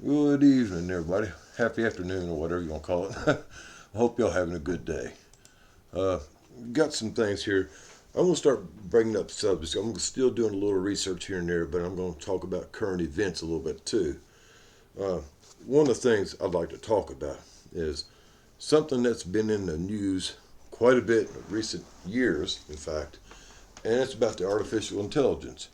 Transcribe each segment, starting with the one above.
Good evening, everybody. Happy afternoon, or whatever you want to call it. I hope y'all having a good day. Uh, got some things here. I'm going to start bringing up subjects. I'm still doing a little research here and there, but I'm going to talk about current events a little bit too. Uh, One of the things I'd like to talk about is something that's been in the news quite a bit in recent years, in fact, and it's about the artificial intelligence.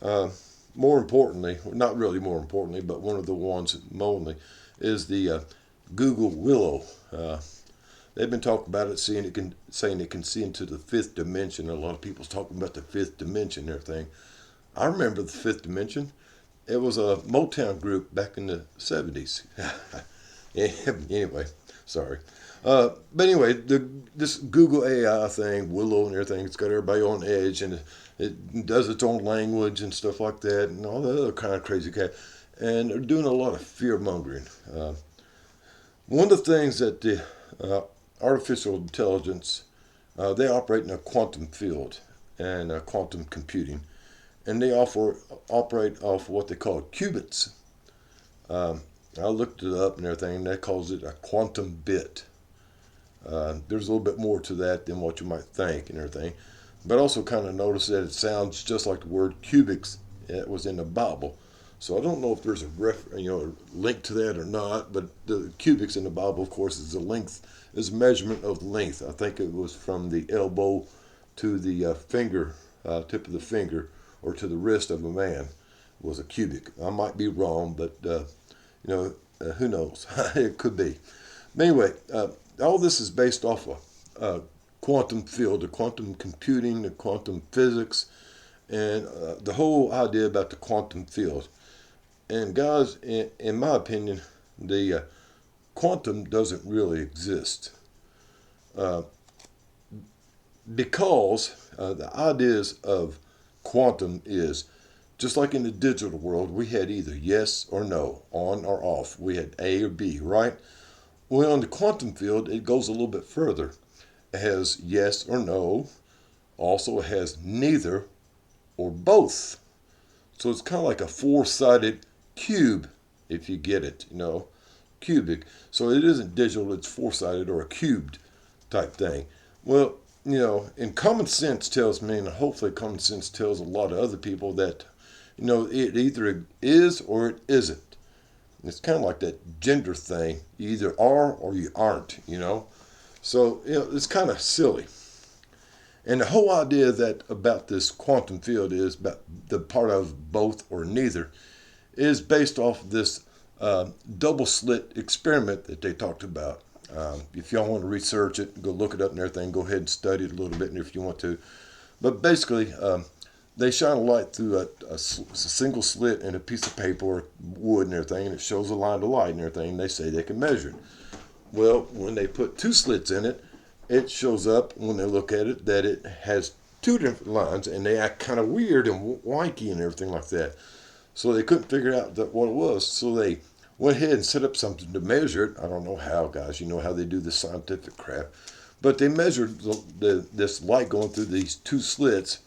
Uh, More importantly, not really more importantly, but one of the ones mainly is the Google Willow. They've been talking about it, saying it can see into the fifth dimension. A lot of people's talking about the fifth dimension and everything. I remember the fifth dimension. It was a Motown group back in the 70s. Anyway, sorry. But anyway, this Google AI thing, Willow and everything, it's got everybody on edge, and it does its own language and stuff like that, and all the other kind of crazy cat. And they're doing a lot of fear mongering. One of the things that the uh, artificial intelligence, they operate in a quantum field and quantum computing, and they operate off what they call qubits. Um, I looked it up and everything, and that calls it a quantum bit. There's a little bit more to that than what you might think and everything, but also kind of noticed that it sounds just like the word cubics it was in the Bible. So I don't know if there's a link to that or not, but the cubics in the Bible, of course, is measurement of length. I think it was from the elbow to the finger, tip of the finger, or to the wrist of a man was a cubic. I might be wrong, but who knows? It could be. But anyway, all this is based off of quantum field, the quantum computing, the quantum physics, and the whole idea about the quantum field. And guys, in my opinion, the quantum doesn't really exist uh, because the ideas of quantum is just like in the digital world, we had either yes or no, on or off. We had A or B, right? Well, in the quantum field, it goes a little bit further. It has yes or no. Also, it has neither or both. So it's kind of like a four-sided cube, if you get it, cubic. So it isn't digital, it's four-sided or a cubed type thing. Well, and common sense tells me, and hopefully common sense tells a lot of other people that, it either is or it isn't. It's kind of like that gender thing. You either are or you aren't. So, it's kind of silly. And the whole idea that about this quantum field is about the part of both or neither is based off this double slit experiment that they talked about. If y'all want to research it, go look it up and everything, go ahead and study it a little bit if you want to. But basically, they shine a light through a single slit in a piece of paper or wood and everything, and it shows a line of light and everything, and they say they can measure it. Well, when they put two slits in it, it shows up when they look at it that it has two different lines, and they act kind of weird and wonky and everything like that. So they couldn't figure out what it was. So they went ahead and set up something to measure it. I don't know how, guys. You know how they do this scientific crap. But they measured this light going through these two slits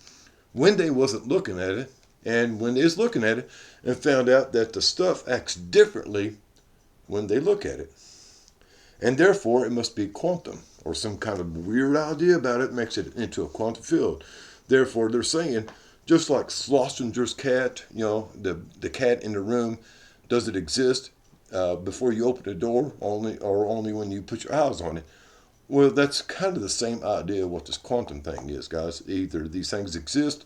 when they wasn't looking at it, and when they is looking at it, and found out that the stuff acts differently when they look at it. And therefore, it must be quantum, or some kind of weird idea about it makes it into a quantum field. Therefore, they're saying, just like Schlosinger's cat, the cat in the room, does it exist before you open the door, only when you put your eyes on it? Well, that's kind of the same idea of what this quantum thing is, guys. Either these things exist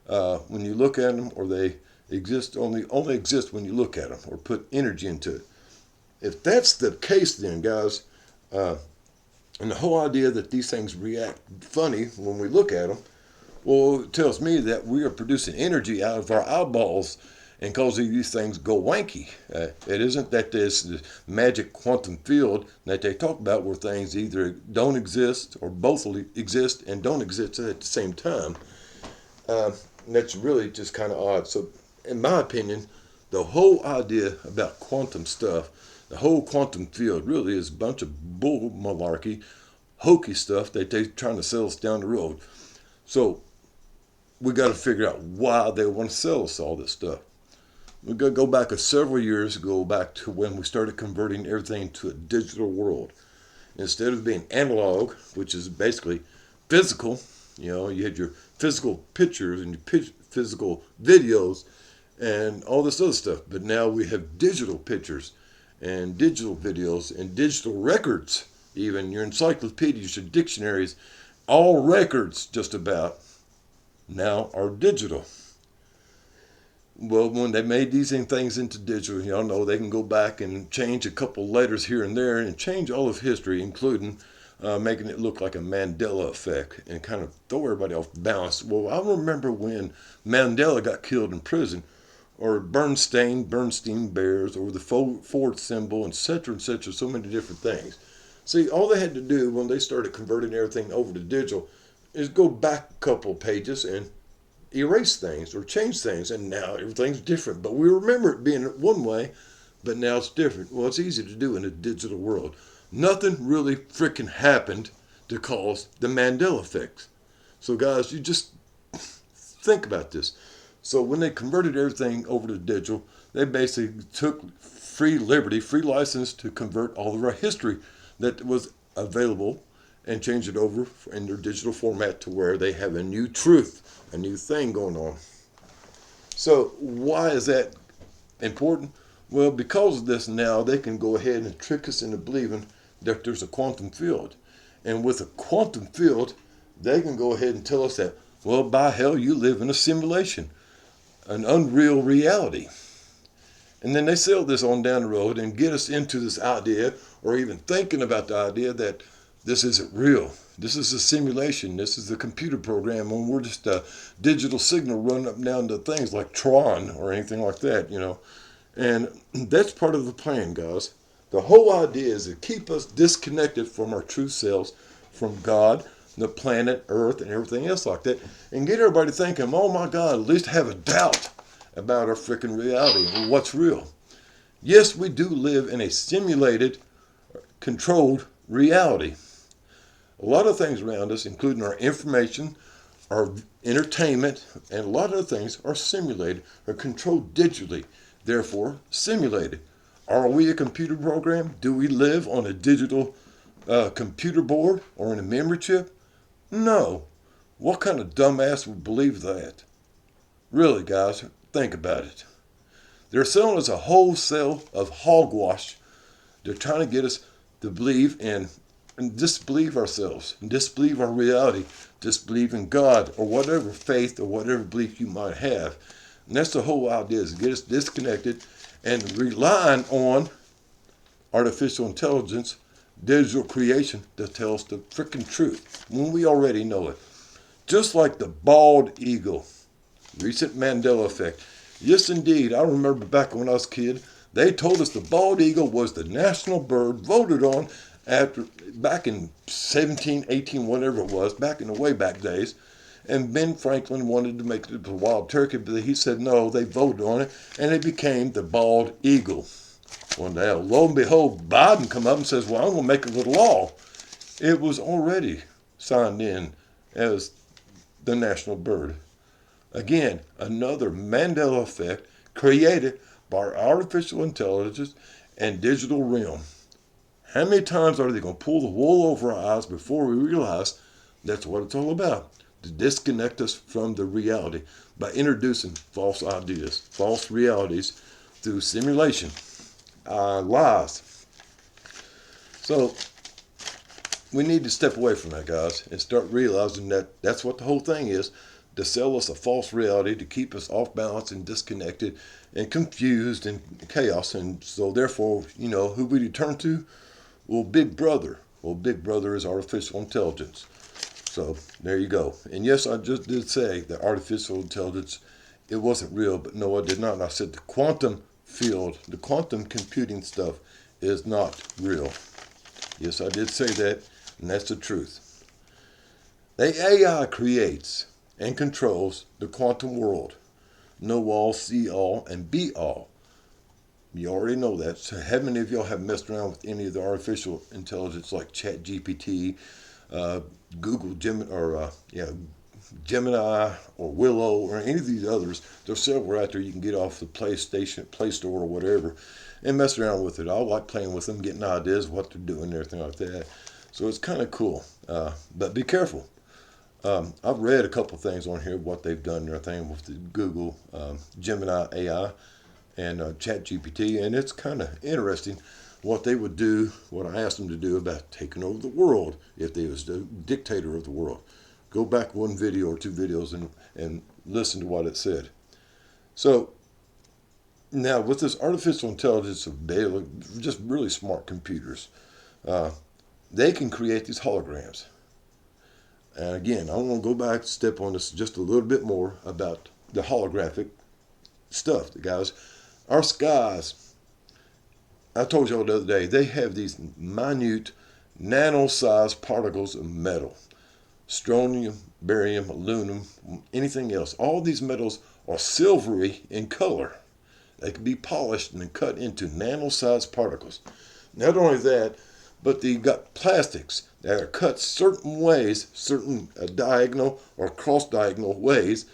when you look at them, or they only exist when you look at them, or put energy into it. If that's the case, then guys, uh, and the whole idea that these things react funny when we look at them, well, it tells me that we are producing energy out of our eyeballs and causing these things go wanky. It isn't that this magic quantum field that they talk about where things either don't exist or both exist and don't exist at the same time. Uh, that's really just kind of odd. So, in my opinion, the whole idea about quantum stuff, the whole quantum field, really is a bunch of bull malarkey, hokey stuff that they're trying to sell us down the road. So, we got to figure out why they want to sell us all this stuff. We're going to go back several years ago, back to when we started converting everything to a digital world. Instead of being analog, which is basically physical, you had your physical pictures and your physical videos and all this other stuff. But now we have digital pictures and digital videos and digital records, even your encyclopedias, your dictionaries, all records just about now are digital. Well, when they made these things into digital, y'all know they can go back and change a couple letters here and there and change all of history, including making it look like a Mandela effect and kind of throw everybody off balance. Well, I remember when Mandela got killed in prison, or Bernstein Bears, or the Ford symbol, etc., so many different things. See, all they had to do when they started converting everything over to digital is go back a couple of pages and erase things or change things, and now everything's different. But we remember it being one way, but now it's different. Well, it's easy to do in a digital world. Nothing really freaking happened to cause the Mandela effect. So, guys, you just think about this. So, when they converted everything over to digital, they basically took free license to convert all of our history that was available and change it over in their digital format to where they have a new truth, a new thing going on. So why is that important? Well, because of this now, they can go ahead and trick us into believing that there's a quantum field. And with a quantum field, they can go ahead and tell us that, well, by hell, you live in a simulation, an unreal reality. And then they sell this on down the road and get us into this idea, or even thinking about the idea that this isn't real. This is a simulation. This is a computer program, and we're just a digital signal running up and down to things like Tron or anything like that, And that's part of the plan, guys. The whole idea is to keep us disconnected from our true selves, from God, the planet, Earth, and everything else like that, and get everybody thinking, oh my God, at least have a doubt about our freaking reality and what's real. Yes, we do live in a simulated, controlled reality. A lot of things around us, including our information, our entertainment, and a lot of things are simulated or controlled digitally, therefore simulated. Are we a computer program? Do we live on a digital computer board or in a memory chip? No. What kind of dumbass would believe that? Really, guys, think about it. They're selling us a wholesale of hogwash. They're trying to get us to believe in and disbelieve ourselves, and disbelieve our reality, disbelieve in God, or whatever faith or whatever belief you might have. And that's the whole idea, is to get us disconnected and relying on artificial intelligence, digital creation to tell us the freaking truth when we already know it. Just like the bald eagle, recent Mandela effect. Yes, indeed. I remember back when I was a kid, they told us the bald eagle was the national bird voted on back in 17, 18, whatever it was, back in the way back days. And Ben Franklin wanted to make it a wild turkey, but he said no, they voted on it, and it became the bald eagle. One day, lo and behold, Biden come up and says, well, I'm going to make it a law. It was already signed in as the national bird. Again, another Mandela effect created by artificial intelligence and digital realm. How many times are they going to pull the wool over our eyes before we realize that's what it's all about? To disconnect us from the reality by introducing false ideas, false realities through simulation, lies. So we need to step away from that, guys, and start realizing that that's what the whole thing is, to sell us a false reality, to keep us off balance and disconnected and confused and chaos. And so therefore, who we turn to? Well, Big Brother. Well, Big Brother is artificial intelligence. So there you go. And yes, I just did say that artificial intelligence, it wasn't real, but no, I did not. And I said the quantum field, the quantum computing stuff is not real. Yes, I did say that, and that's the truth. The AI creates and controls the quantum world. Know all, see all, and be all. You already know that. So how many of y'all have messed around with any of the artificial intelligence like ChatGPT, Google Gemini, or Gemini or Willow or any of these others. There's several out there you can get off the PlayStation, Play Store or whatever, and mess around with it. I like playing with them, getting ideas of what they're doing and everything like that. So it's kind of cool. But be careful. I've read a couple things on here, what they've done and everything with the Google Gemini AI and ChatGPT, and it's kind of interesting what they would do, what I asked them to do about taking over the world if they was the dictator of the world. Go back one video or two videos and listen to what it said. So now with this artificial intelligence of just really smart computers, they can create these holograms. And again, I want to go back, step on this just a little bit more about the holographic stuff, guys. Our skies, I told y'all the other day, they have these minute, nano-sized particles of metal. Strontium, barium, aluminum, anything else. All these metals are silvery in color. They can be polished and cut into nano-sized particles. Not only that, but you've got plastics that are cut certain ways, certain diagonal or cross-diagonal ways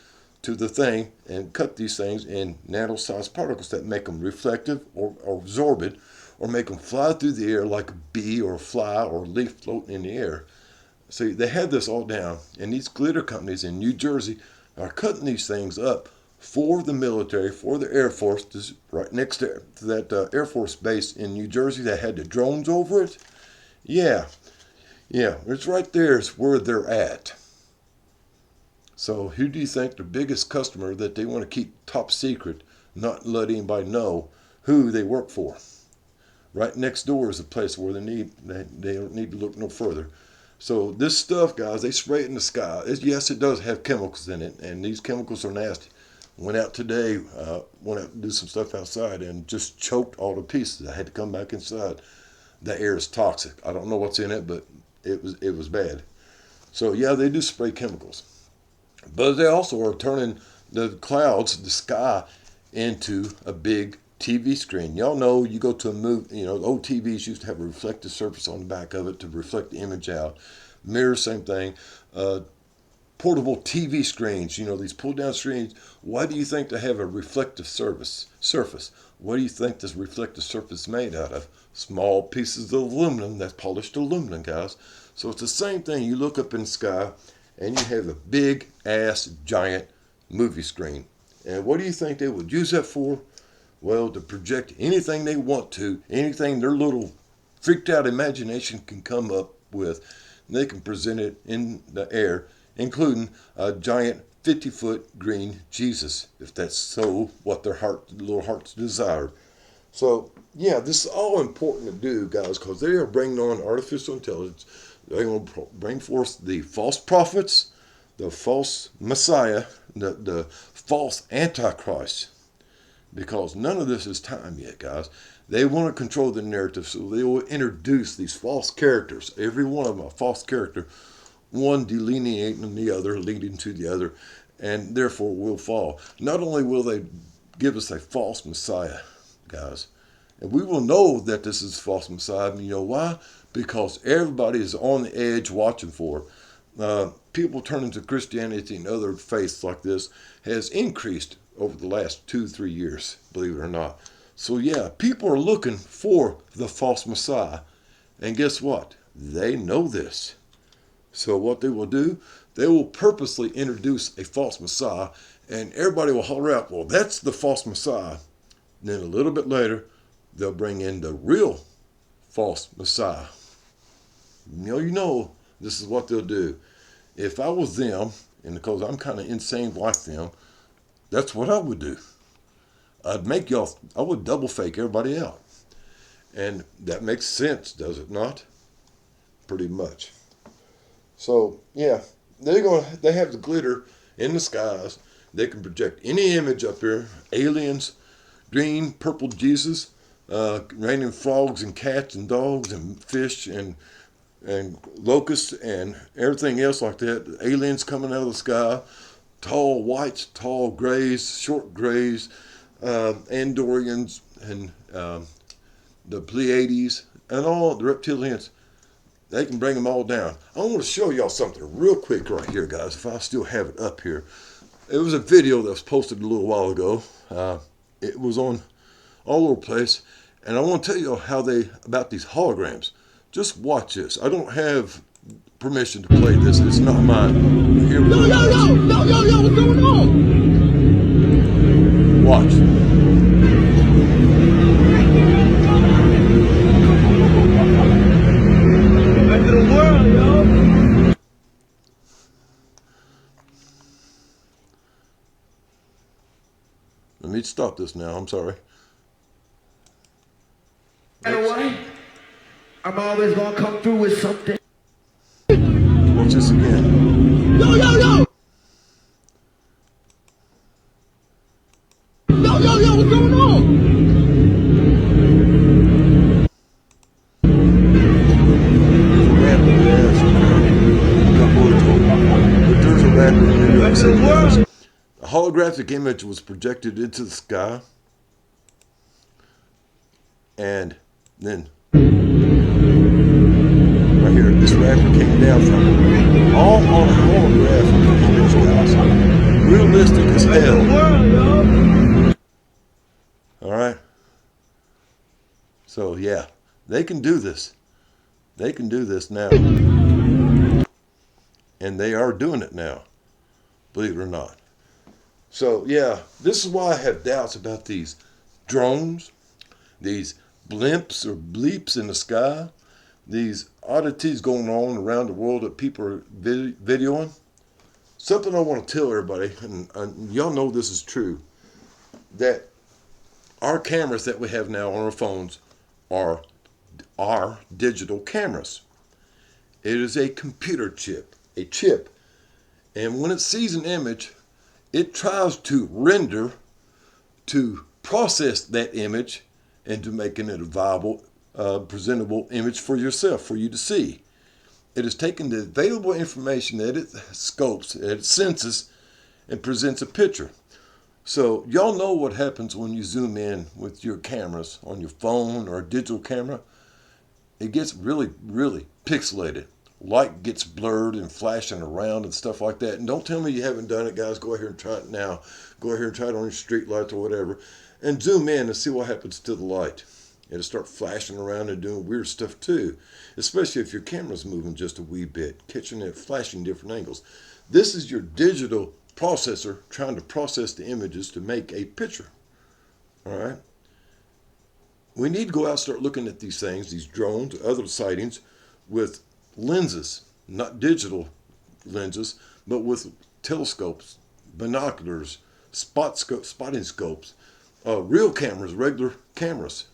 to the thing, and cut these things in nano-sized particles that make them reflective or absorbent, or make them fly through the air like a bee or a fly or a leaf floating in the air. So they have this all down, and these glitter companies in New Jersey are cutting these things up for the military, for the Air Force. This is right next to that Air Force base in New Jersey that had the drones over it. Yeah, it's right there is where they're at. So who do you think the biggest customer that they want to keep top secret, not let anybody know who they work for? Right next door is a place where they don't need to look no further. So this stuff, guys, they spray it in the sky. Yes, it does have chemicals in it, and these chemicals are nasty. Went out today, went out to do some stuff outside, and just choked all to pieces. I had to come back inside. The air is toxic. I don't know what's in it, but it was bad. So yeah, they do spray chemicals, but they also are turning the clouds, the sky, into a big TV screen. Y'all know, you go to a movie, old TVs used to have a reflective surface on the back of it to reflect the image out. Mirrors, same thing. Portable TV screens, these pull down screens. Why do you think they have a reflective surface? What do you think this reflective surface is made out of? Small pieces of aluminum, that's polished aluminum, guys. So it's the same thing. You look up in the sky and you have a big ass giant movie screen. And what do you think they would use that for? Well, to project anything they want to, anything their little freaked out imagination can come up with, and they can present it in the air, including a giant 50-foot green Jesus, if that's so what their little hearts desire. So, yeah, this is all important to do, guys, because they are bringing on artificial intelligence. They're going to bring forth the false prophets, the false Messiah, the false Antichrist. Because none of this is time yet, guys. They want to control the narrative, so they will introduce these false characters. Every one of them a false character, one delineating the other, leading to the other, and therefore will fall. Not only will they give us a false Messiah, guys, and we will know that this is false Messiah. You know why? Because everybody is on the edge watching for it. People turning to Christianity and other faiths like this has increased over the last 2-3 years, believe it or not. So yeah, people are looking for the false Messiah. And guess what? They know this. So what they will do, they will purposely introduce a false Messiah, and everybody will holler out, well, that's the false Messiah. And then a little bit later, they'll bring in the real false Messiah. You know, this is what they'll do. If I was them, and because I'm kind of insane like them, that's what I would do. I would double fake everybody out. And that makes sense, does it not? Pretty much. So, yeah, they have the glitter in the skies. They can project any image up here. Aliens, green, purple Jesus, raining frogs and cats and dogs and fish and locusts and everything else like that. Aliens coming out of the sky. Tall whites, tall grays, short grays, Andorians, and the Pleiades, and all the reptilians. they can bring them all down. I want to show y'all something real quick right here, guys, if I still have it up here. It was a video that was posted a little while ago. It was on all over the place. And I want to tell you how about these holograms. Just watch this. I don't have permission to play this. It's not mine. Here we go. Yo, what's going on? Watch. End of the world, yo. Let me stop this now. I'm sorry. You know what? I'm always gonna come through with something. Watch this again. Yo. Yo, what's going on? There's a rapper in New York End of City. the world. A holographic image was projected into the sky, and then right here, this rapper came down from it. All on a holographic image, guys. Realistic as End of the hell. world, yo. Alright? So, yeah, they can do this. They can do this now. And they are doing it now, believe it or not. So, yeah, this is why I have doubts about these drones, these blimps or bleeps in the sky, these oddities going on around the world that people are videoing. Something I want to tell everybody, and y'all know this is true, that our cameras that we have now on our phones are digital cameras. It is a computer chip, and when it sees an image, it tries to render, to process that image into making it a viable, presentable image for yourself, for you to see. It has taken the available information that it scopes, that it senses, and presents a picture. So y'all know what happens when you zoom in with your cameras on your phone or a digital camera. It gets really, really pixelated. Light gets blurred and flashing around and stuff like that. And don't tell me you haven't done it, guys. Go ahead and try it now. Go ahead and try it on your street lights or whatever. And zoom in and see what happens to the light. It'll start flashing around and doing weird stuff too. Especially if your camera's moving just a wee bit, catching it, flashing different angles. This is your digital processor trying to process the images to make a picture. All right? We need to go out and start looking at these things, these drones, other sightings, with lenses, not digital lenses, but with telescopes, binoculars, spotting scopes, real cameras, regular cameras.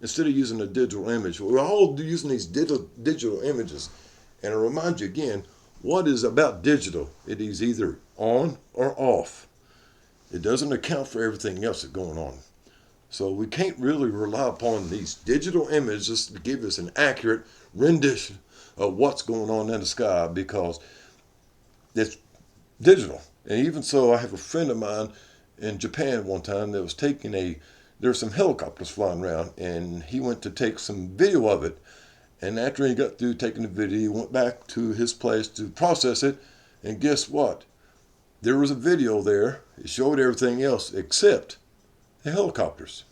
Instead of using a digital image, we're all using these digital images. And I remind you again, what is about digital? It is either on or off. It doesn't account for everything else that's going on. So we can't really rely upon these digital images to give us an accurate rendition of what's going on in the sky, because it's digital. And even so, I have a friend of mine in Japan one time that was taking there were some helicopters flying around, and he went to take some video of it. And after he got through taking the video, he went back to his place to process it. And guess what? There was a video there. It showed everything else except the helicopters.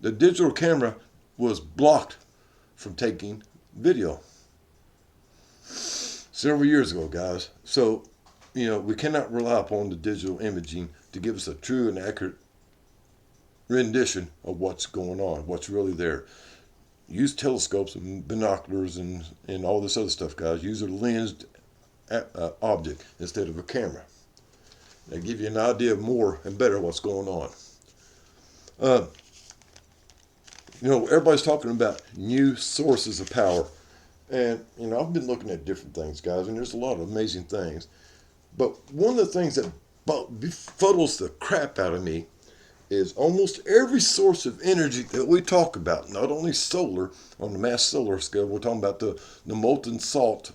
The digital camera was blocked from taking video several years ago, guys. So, we cannot rely upon the digital imaging to give us a true and accurate rendition of what's going on, what's really there. Use telescopes and binoculars and all this other stuff, guys. Use a lensed object instead of a camera. They give you an idea of more and better what's going on. Everybody's talking about new sources of power. And, I've been looking at different things, guys, and there's a lot of amazing things. But one of the things that befuddles the crap out of me is almost every source of energy that we talk about, not only solar, on the mass solar scale, we're talking about the molten salt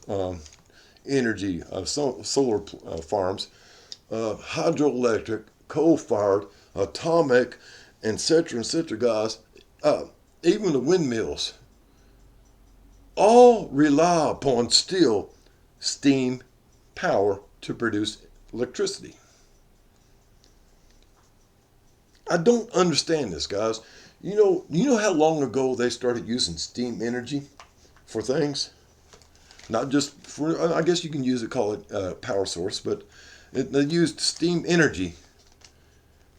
energy of solar farms, hydroelectric, coal-fired, atomic, etc., guys. Even the windmills. all rely upon still steam power to produce electricity. I don't understand this, guys. You know how long ago they started using steam energy for things? Not just for, I guess you can use it, call it power source, but they used steam energy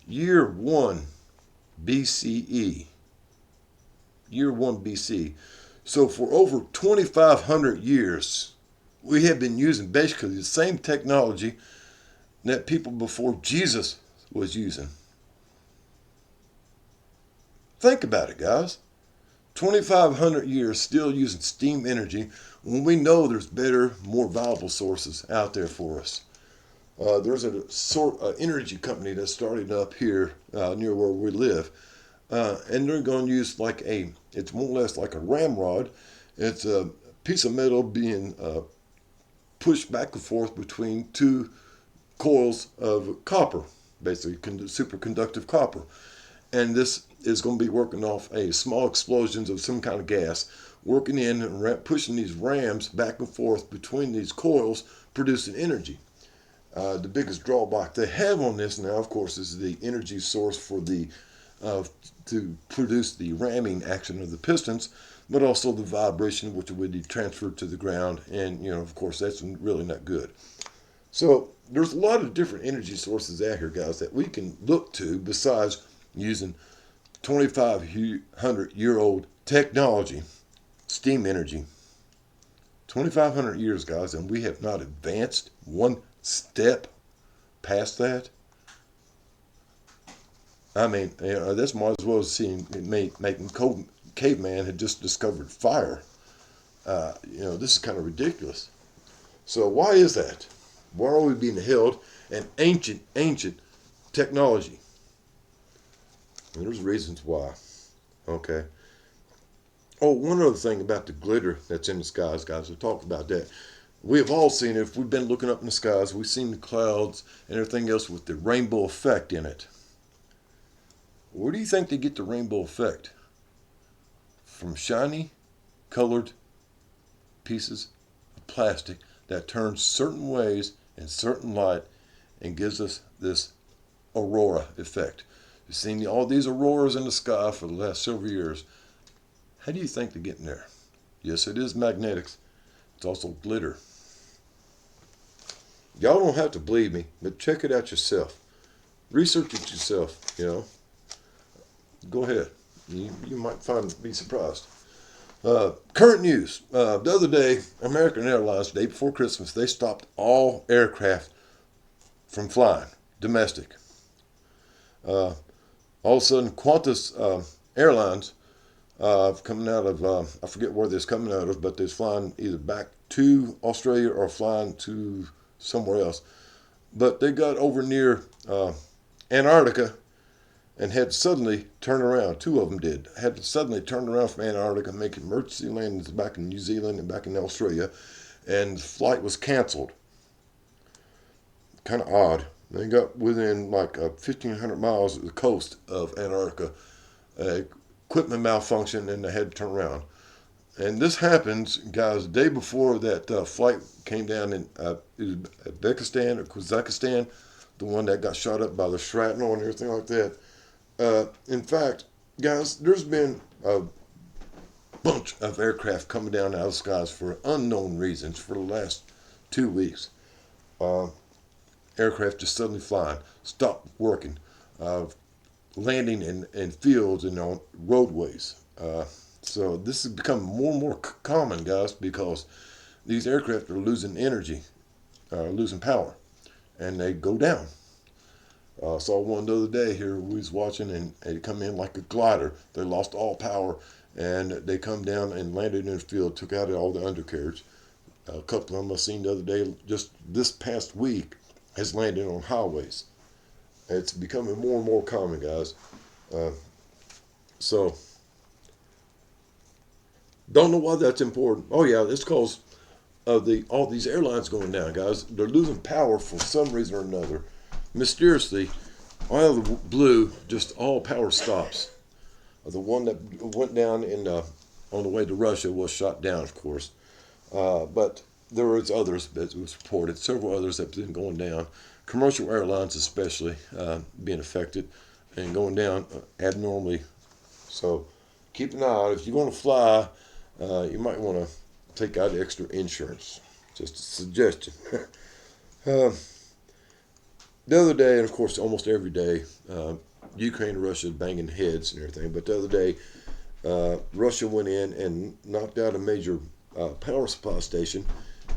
year 1 BCE. Year 1 BC. So for over 2,500 years, we have been using basically the same technology that people before Jesus was using. Think about it, guys. 2,500 years still using steam energy when we know there's better, more viable sources out there for us. There's a energy company that's started up here near where we live, and they're going to use it's more or less like a ramrod. It's a piece of metal being pushed back and forth between two coils of copper, basically superconductive copper. And this is going to be working off a small explosions of some kind of gas, working in and pushing these rams back and forth between these coils, producing energy. The biggest drawback they have on this now, of course, is the energy source for to produce the ramming action of the pistons, but also the vibration which would be transferred to the ground, and of course, that's really not good. So there's a lot of different energy sources out here, guys, that we can look to besides using 2,500-year-old technology, steam energy. 2,500 years, guys, and we have not advanced one step past that. I mean, this might as well as seeing making caveman had just discovered fire. This is kind of ridiculous. So why is that? Why are we being held in ancient technology? And there's reasons why. Okay. Oh, one other thing about the glitter that's in the skies, guys. We'll talk about that. We have all seen it. If we've been looking up in the skies, we've seen the clouds and everything else with the rainbow effect in it. Where do you think they get the rainbow effect? From shiny, colored pieces of plastic that turns certain ways in certain light and gives us this aurora effect. You've seen all these auroras in the sky for the last several years. How do you think they get in there? Yes, it is magnetics. It's also glitter. Y'all don't have to believe me, but check it out yourself. Research it yourself, Go ahead. You might be surprised. Current news. The other day, American Airlines, the day before Christmas, they stopped all aircraft from flying, domestic. All of a sudden, Qantas Airlines coming out of, I forget where they're coming out of, but they're flying either back to Australia or flying to somewhere else. But they got over near Antarctica and had to suddenly turn around. Two of them did. Had to suddenly turn around from Antarctica, make emergency landings back in New Zealand and back in Australia, and the flight was canceled. Kind of odd. They got within like 1,500 miles of the coast of Antarctica. Equipment malfunction, and they had to turn around. And this happens, guys, the day before that flight came down in Uzbekistan or Kazakhstan, the one that got shot up by the shrapnel and everything like that. In fact, guys, there's been a bunch of aircraft coming down out of the skies for unknown reasons for the last 2 weeks. Aircraft just suddenly flying, stopped working, landing in fields and on roadways. So this has become more and more common, guys, because these aircraft are losing energy, losing power, and they go down. Saw one the other day here. We was watching, and it come in like a glider. They lost all power, and they come down and landed in the field, took out all the undercarriage. A couple of them I seen the other day, just this past week, has landed on highways. It's becoming more and more common, guys. So, don't know why that's important. Oh yeah, it's because of all these airlines going down, guys. They're losing power for some reason or another. Mysteriously, out of the blue, just all power stops. The one that went down in on the way to Russia was shot down, of course. But there was others that was reported, several others that have been going down. Commercial airlines, especially, being affected and going down abnormally. So keep an eye out. If you're going to fly, you might want to take out extra insurance. Just a suggestion. uh, the other day, and of course, almost every day, Ukraine and Russia banging heads and everything. But the other day, Russia went in and knocked out a major power supply station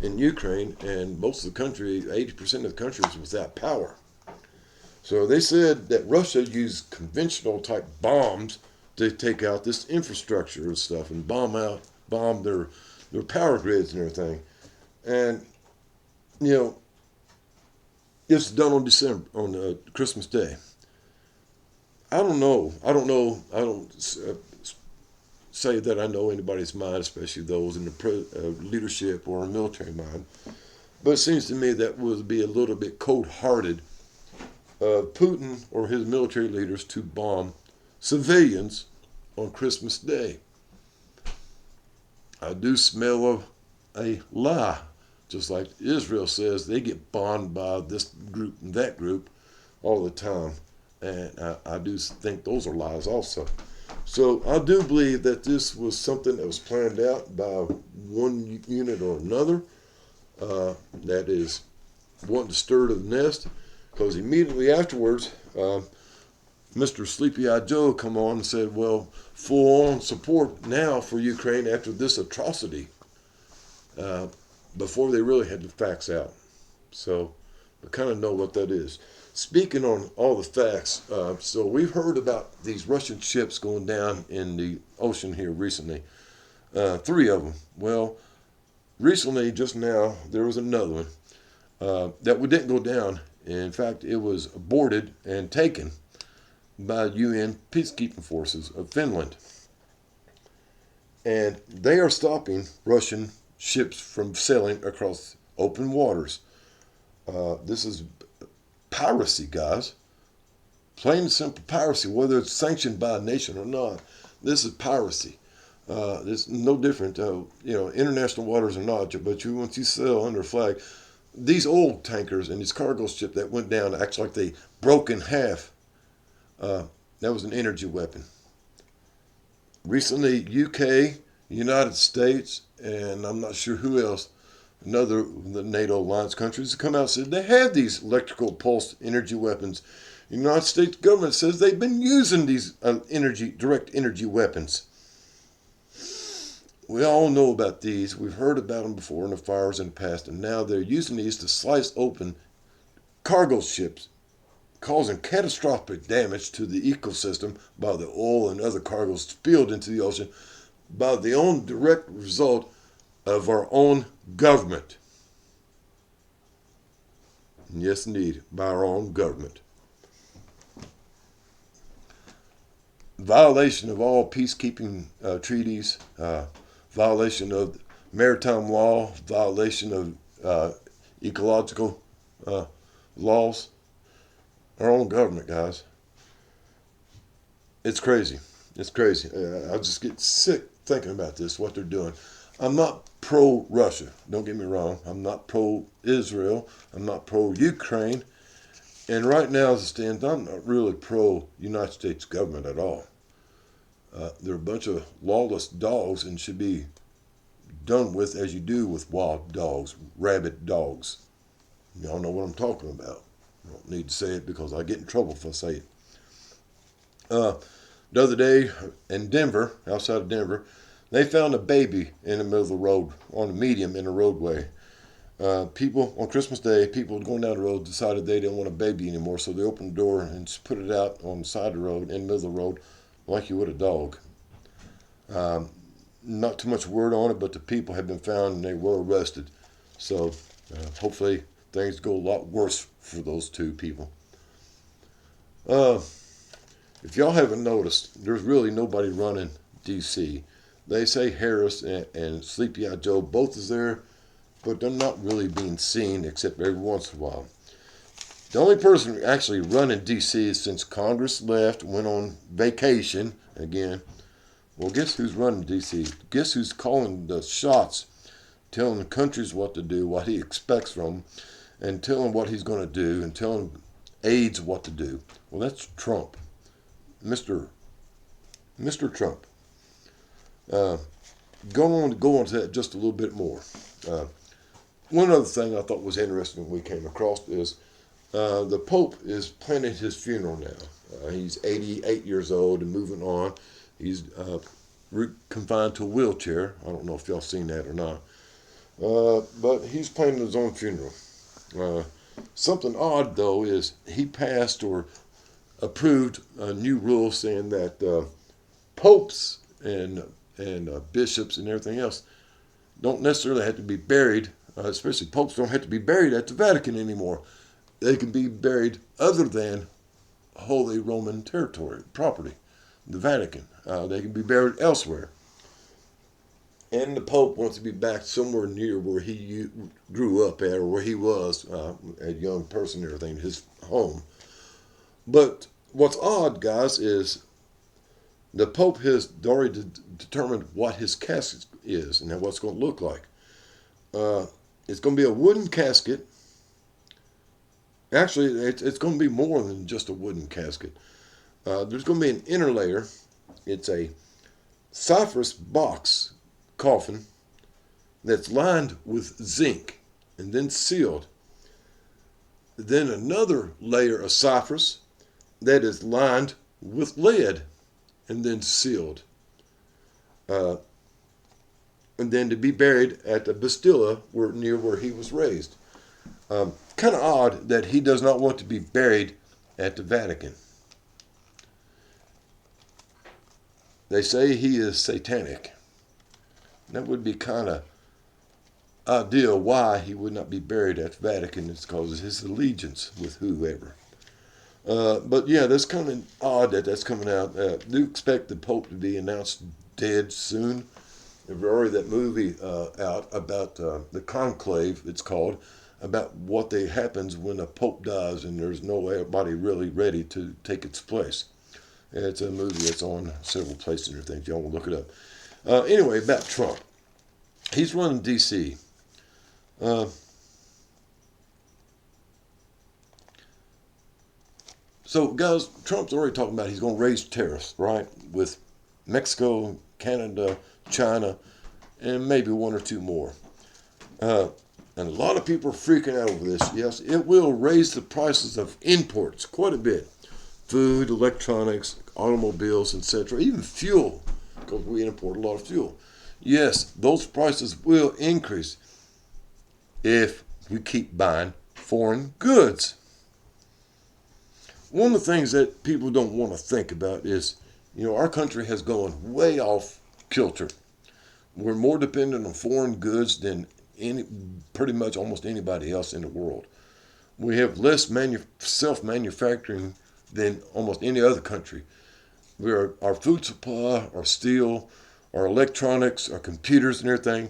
in Ukraine, and most of the country, 80% of the country, is without power. So they said that Russia used conventional type bombs to take out this infrastructure and stuff, and bomb their power grids and everything. And you know, it's done on Christmas Day. I don't know. I don't say that I know anybody's mind, especially those in the leadership or military mind. But it seems to me that would be a little bit cold-hearted of Putin or his military leaders to bomb civilians on Christmas Day. I do smell a lie, just like Israel says they get bombed by this group and that group all the time. And I do think those are lies also. So I do believe that this was something that was planned out by one unit or another that is wanting to stir to the nest, because immediately afterwards, Mr. Sleepy-Eyed Joe come on and said, well, full-on support now for Ukraine after this atrocity, before they really had the facts out. So I kind of know what that is. Speaking on all the facts, so we've heard about these Russian ships going down in the ocean here recently. 3 of them. Well, recently, just now, there was another one that didn't go down. In fact, it was aborted and taken by UN peacekeeping forces of Finland. And they are stopping Russian ships from sailing across open waters. This is piracy, guys. Plain and simple piracy, whether it's sanctioned by a nation or not. This is piracy. It's no different. International waters are not, but once you sail under a flag, these old tankers and these cargo ships that went down act like they broke in half. That was an energy weapon. Recently, UK, United States, and I'm not sure who else, the NATO alliance countries, have come out and said they have these electrical pulse energy weapons. The United States government says they've been using these direct energy weapons. We all know about these. We've heard about them before in the fires in the past, and now they're using these to slice open cargo ships, causing catastrophic damage to the ecosystem by the oil and other cargoes spilled into the ocean by the own direct result of our own government. Yes, indeed, by our own government. Violation of all peacekeeping treaties, violation of maritime law, violation of ecological laws. Our own government, guys. It's crazy. It's crazy. I just get sick thinking about this, what they're doing. I'm not pro-Russia. Don't get me wrong. I'm not pro-Israel. I'm not pro-Ukraine. And right now, as it stands, I'm not really pro-United States government at all. They're a bunch of lawless dogs and should be done with as you do with wild dogs, rabid dogs. Y'all know what I'm talking about. I don't need to say it because I get in trouble if I say it. The other day in Denver, outside of Denver, they found a baby in the middle of the road, on a median in the roadway. People, on Christmas Day, people going down the road decided they didn't want a baby anymore, so they opened the door and just put it out on the side of the road, in the middle of the road, like you would a dog. Not too much word on it, but the people have been found and they were arrested. So hopefully things go a lot worse for those 2 people. If y'all haven't noticed, there's really nobody running D.C. They say Harris and Sleepy-Eyed Joe both is there, but they're not really being seen except every once in a while. The only person actually running D.C. since Congress left, went on vacation again, Well, guess who's running D.C.? Guess who's calling the shots, telling the countries what to do, what he expects from them, and telling what he's going to do, and telling aides what to do? Well, that's Trump, Mr. Trump. Uh, go on to that just a little bit more. Uh, One other thing I thought was interesting we came across is the Pope is planning his funeral now. He's 88 years old and moving on. He's confined to a wheelchair. I don't know if y'all seen that or not. But he's planning his own funeral. Uh, Something odd, though, is he passed or approved a new rule saying that popes and bishops and everything else don't necessarily have to be buried, especially popes don't have to be buried at the Vatican anymore. They can be buried other than Holy Roman territory, property, the Vatican. They can be buried elsewhere. And the Pope wants to be back somewhere near where he grew up at, or where he was a young person and everything, his home. But what's odd, guys, is the Pope has already determined what his casket is and what it's going to look like. It's going to be a wooden casket. Actually, it's going to be more than just a wooden casket. There's going to be an inner layer. It's a cypress box coffin that's lined with zinc and then sealed. Then another layer of cypress that is lined with lead and then sealed. And then to be buried at the Bastilla, near where he was raised. Kind of odd that he does not want to be buried at the Vatican. They say he is satanic. That would be kind of ideal why he would not be buried at the Vatican. It's because of his allegiance with whoever. But yeah, that's kind of odd that that's coming out. Do expect the Pope to be announced dead soon. There's already that movie out about the conclave, it's called, about what happens when a Pope dies and there's nobody really ready to take its place. And it's a movie that's on several places and everything. Y'all will look it up. Anyway, about Trump. He's running D.C. So, guys, Trump's already talking about he's going to raise tariffs, right, with Mexico, Canada, China, and maybe one or two more. And a lot of people are freaking out over this. Yes, it will raise the prices of imports quite a bit. Food, electronics, automobiles, etc., even fuel, because we import a lot of fuel. Yes, those prices will increase if we keep buying foreign goods. One of the things that people don't want to think about is, our country has gone way off kilter. We're more dependent on foreign goods than pretty much almost anybody else in the world. We have less self-manufacturing than almost any other country. Our food supply, our steel, our electronics, our computers and everything,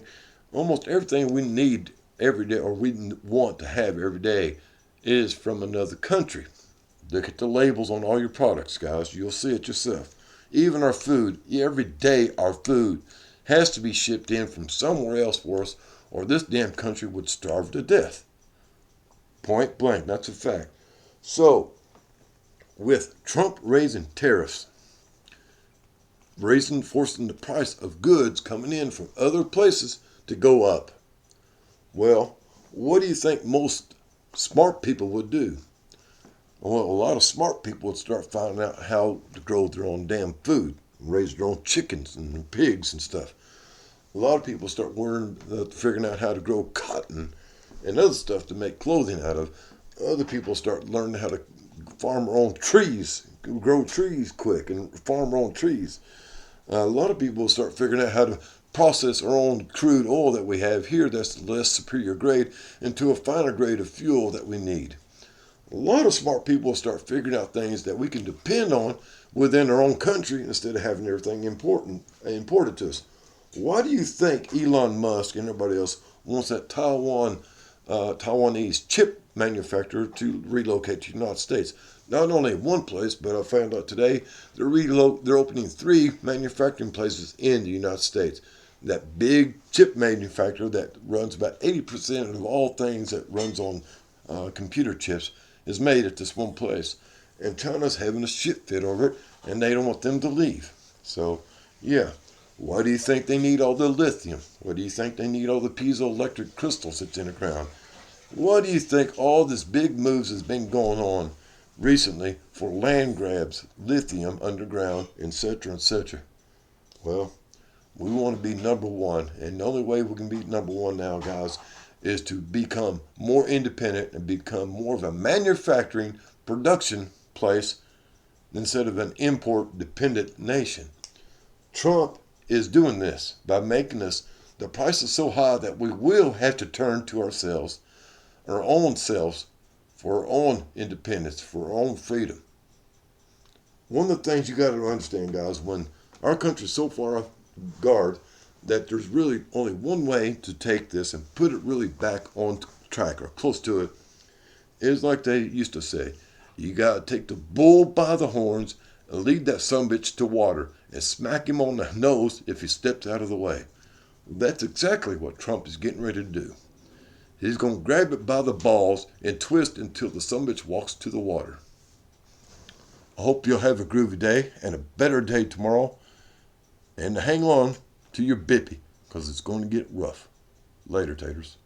almost everything we need every day or we want to have every day is from another country. Look at the labels on all your products, guys. You'll see it yourself. Even our food, every day our food has to be shipped in from somewhere else for us, or this damn country would starve to death. Point blank, that's a fact. So, with Trump raising tariffs, forcing the price of goods coming in from other places to go up, well, what do you think most smart people would do? Well, a lot of smart people would start finding out how to grow their own damn food, raise their own chickens and pigs and stuff. A lot of people start figuring out how to grow cotton and other stuff to make clothing out of. Other people start learning how to farm their own trees, grow trees quick and farm their own trees. A lot of people start figuring out how to process our own crude oil that we have here that's less superior grade into a finer grade of fuel that we need. A lot of smart people start figuring out things that we can depend on within our own country instead of having everything imported to us. Why do you think Elon Musk and everybody else wants that Taiwan Taiwanese chip manufacturer to relocate to the United States. Not only in one place, but I found out today they're opening 3 manufacturing places in the United States. That big chip manufacturer that runs about 80% of all things that runs on computer chips is made at this one place. And China's having a shit fit over it, and they don't want them to leave. So, yeah. Why do you think they need all the lithium? Why do you think they need all the piezoelectric crystals that's in the ground? Why do you think all this big moves has been going on recently for land grabs, lithium underground, etc., etc.? Well, we want to be number one, and the only way we can be number one now, guys, is to become more independent and become more of a manufacturing production place instead of an import dependent nation. Trump is doing this by making us the prices so high that we will have to turn to ourselves, our own selves, for our own independence, for our own freedom. One of the things you got to understand, guys, when our country's so far off guard that there's really only one way to take this and put it really back on track or close to it, is like they used to say, you got to take the bull by the horns and lead that sumbitch to water and smack him on the nose if he steps out of the way. That's exactly what Trump is getting ready to do. He's going to grab it by the balls and twist until the sumbitch walks to the water. I hope you'll have a groovy day and a better day tomorrow. And hang on to your bippy, because it's going to get rough. Later, taters.